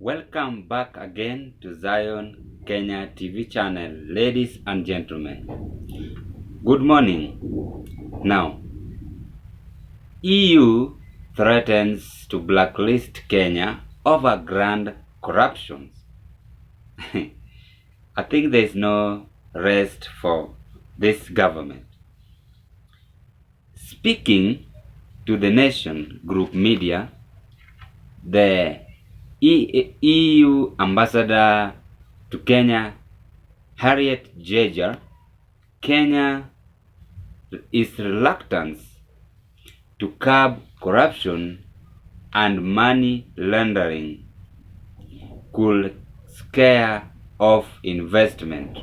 Welcome back again to Zion Kenya TV channel, ladies and gentlemen. Good morning. Now, EU threatens to blacklist Kenya over grand corruptions. I think there is no rest for this government. Speaking to the Nation Group media, the EU ambassador to Kenya, Harriet Jejer, Kenya is reluctant to curb corruption and money laundering could scare off investment.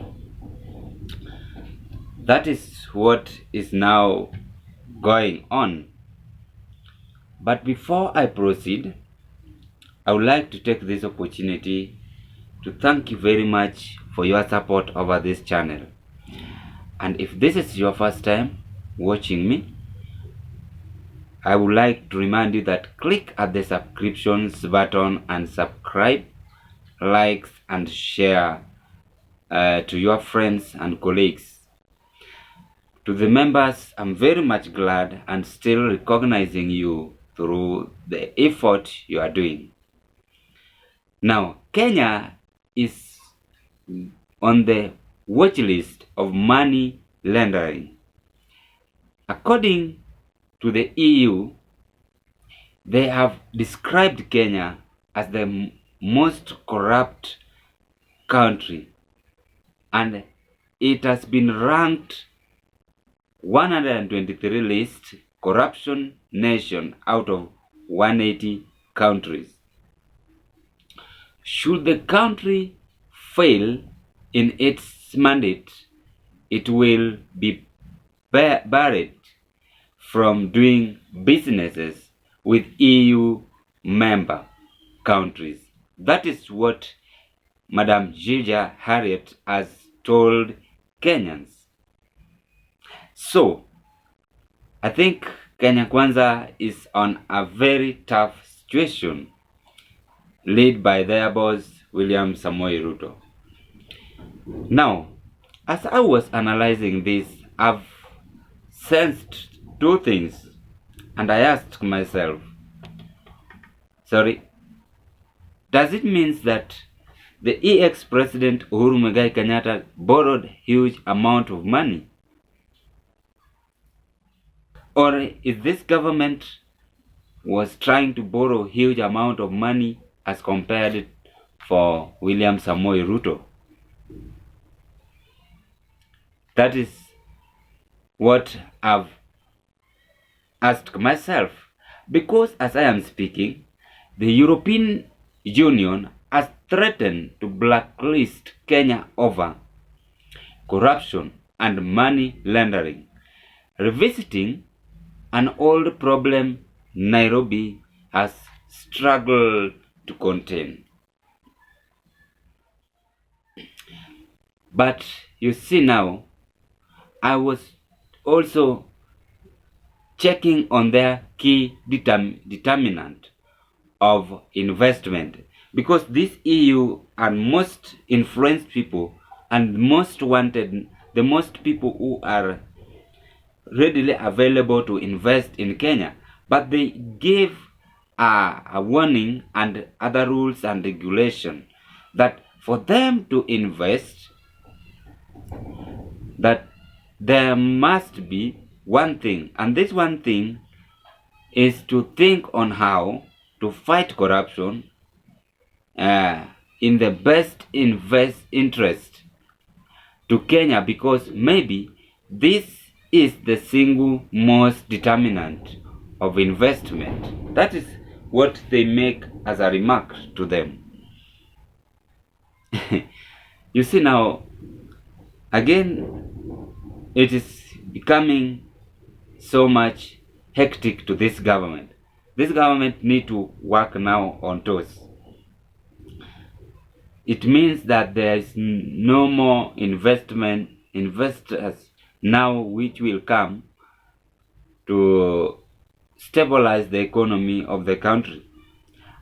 That is what is now going on. But before I proceed, I would like to take this opportunity to thank you very much for your support over this channel. And if this is your first time watching me, I would like to remind you that click at the subscriptions button and subscribe, likes and share to your friends and colleagues. To the members, I'm very much glad and still recognizing you through the effort you are doing. Now, Kenya is on the watch list of money laundering. According to the EU, they have described Kenya as the most corrupt country, and it has been ranked 123 list corruption nation out of 180 countries. Should the country fail in its mandate, it will be barred from doing businesses with EU member countries. That is what Madam Jejer Harriet has told Kenyans. So, I think Kenya Kwanza is on a very tough situation, led by their boss, William Samoei Ruto. Now, as I was analyzing this, I've sensed two things, and I asked myself, does it mean that the ex-president Uhuru Muigai Kenyatta borrowed huge amount of money? Or is this government was trying to borrow huge amount of money as compared for William Samoei Ruto? That is what I've asked myself, because as I am speaking, the European Union has threatened to blacklist Kenya over corruption and money laundering, revisiting an old problem Nairobi has struggled to contain. But you see now, I was also checking on their key determinant of investment, because this EU are most influenced people and most wanted, the most people who are readily available to invest in Kenya, but they gave a warning and other rules and regulation that for them to invest, that there must be one thing, and this one thing is to think on how to fight corruption in the best interest to Kenya, because maybe this is the single most determinant of investment. That is what they make as a remark to them. You see now, again, it is becoming so much hectic to this government. This government need to work now on toes. It means that there is no more investors now which will come to stabilize the economy of the country.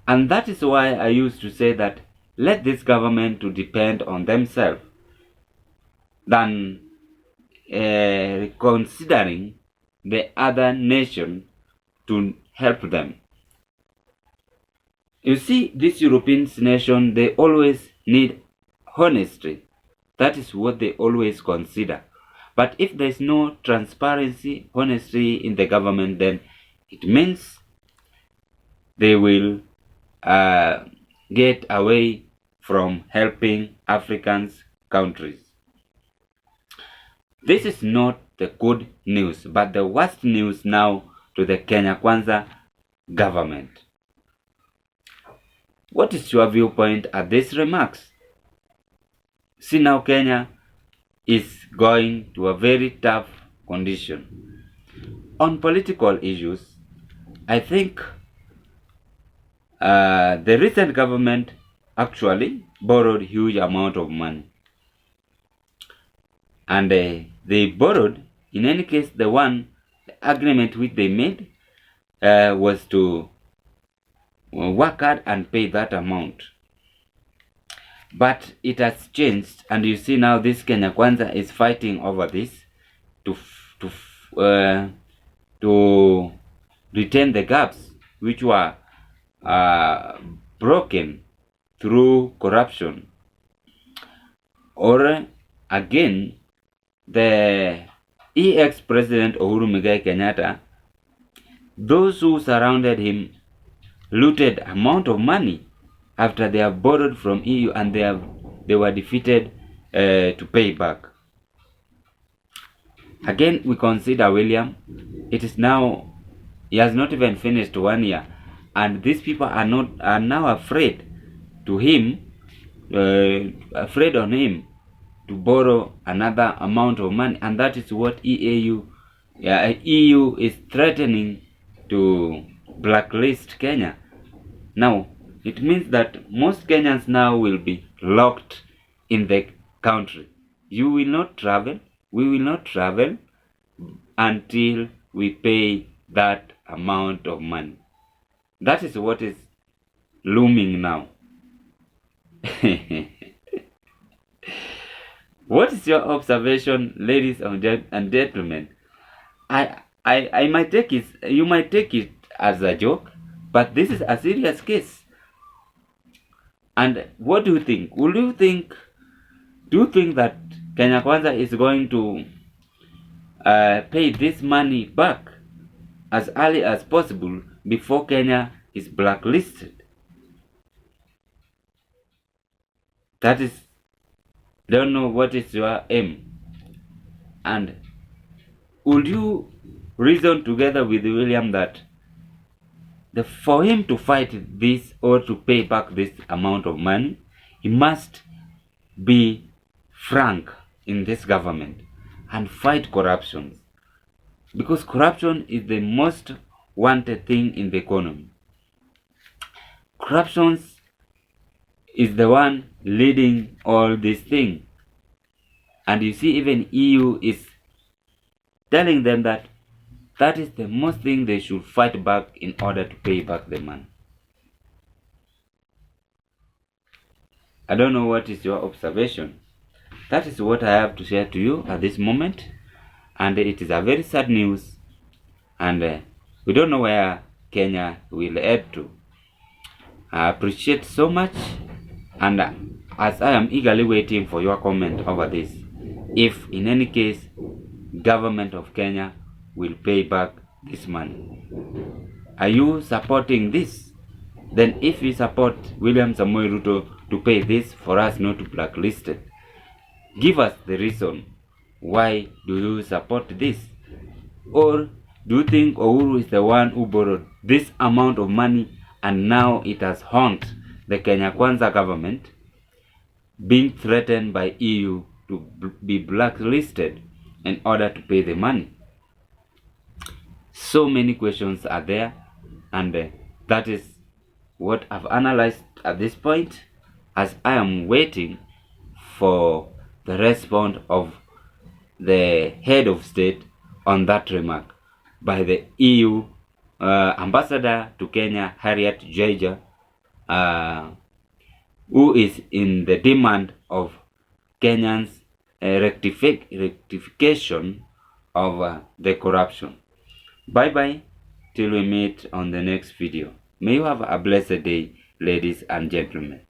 And that is why I used to say that let this government to depend on themselves than considering the other nation to help them. You see, these European nations, they always need honesty. That is what they always consider. But if there is no transparency, honesty in the government, then it means they will get away from helping African countries. This is not the good news, but the worst news now to the Kenya Kwanza government. What is your viewpoint at these remarks? See, now Kenya is going to a very tough condition. On political issues, I think the recent government actually borrowed huge amount of money. And they borrowed, in any case, the agreement which they made was to work hard and pay that amount. But it has changed, and you see now this Kenya Kwanza is fighting over this to retain the gaps which were broken through corruption. Or again, the ex-president Uhuru Muigai Kenyatta, those who surrounded him looted amount of money after they have borrowed from EU, and they were defeated to pay back. Again, we consider William. It is now, he has not even finished 1 year, and these people are now afraid to him, afraid on him to borrow another amount of money, and that is what EU is threatening to blacklist Kenya. Now, it means that most Kenyans now will be locked in the country. You will not travel, we will not travel until we pay that amount of money. That is what is looming now. What is your observation, ladies and gentlemen? I might take it, you might take it as a joke, but this is a serious case. And what do you think? Do you think that Kenya Kwanza is going to pay this money back as early as possible before Kenya is blacklisted? That is, don't know what is your aim. And would you reason together with William that for him to fight this or to pay back this amount of money, he must be frank in this government and fight corruption, because corruption is the most wanted thing in the economy. Corruption is the one leading all these things, and you see even EU is telling them that that is the most thing they should fight back in order to pay back the money. I don't know what is your observation. That is what I have to share to you at this moment, and it is a very sad news, and we don't know where Kenya will head to. I appreciate so much, and as I am eagerly waiting for your comment over this, if in any case government of Kenya will pay back this money. Are you supporting this? Then if you support William Samoei Ruto to pay this for us not to blacklist it, give us the reason. Why do you support this? Or do you think Uhuru is the one who borrowed this amount of money and now it has haunted the Kenya Kwanza government, being threatened by EU to be blacklisted in order to pay the money? So many questions are there, and that is what I've analyzed at this point, as I am waiting for the response of the head of state on that remark by the EU ambassador to Kenya, Harriet Jaja, who is in the demand of Kenyans' rectification of the corruption. Bye bye till we meet on the next video. May you have a blessed day, ladies and gentlemen.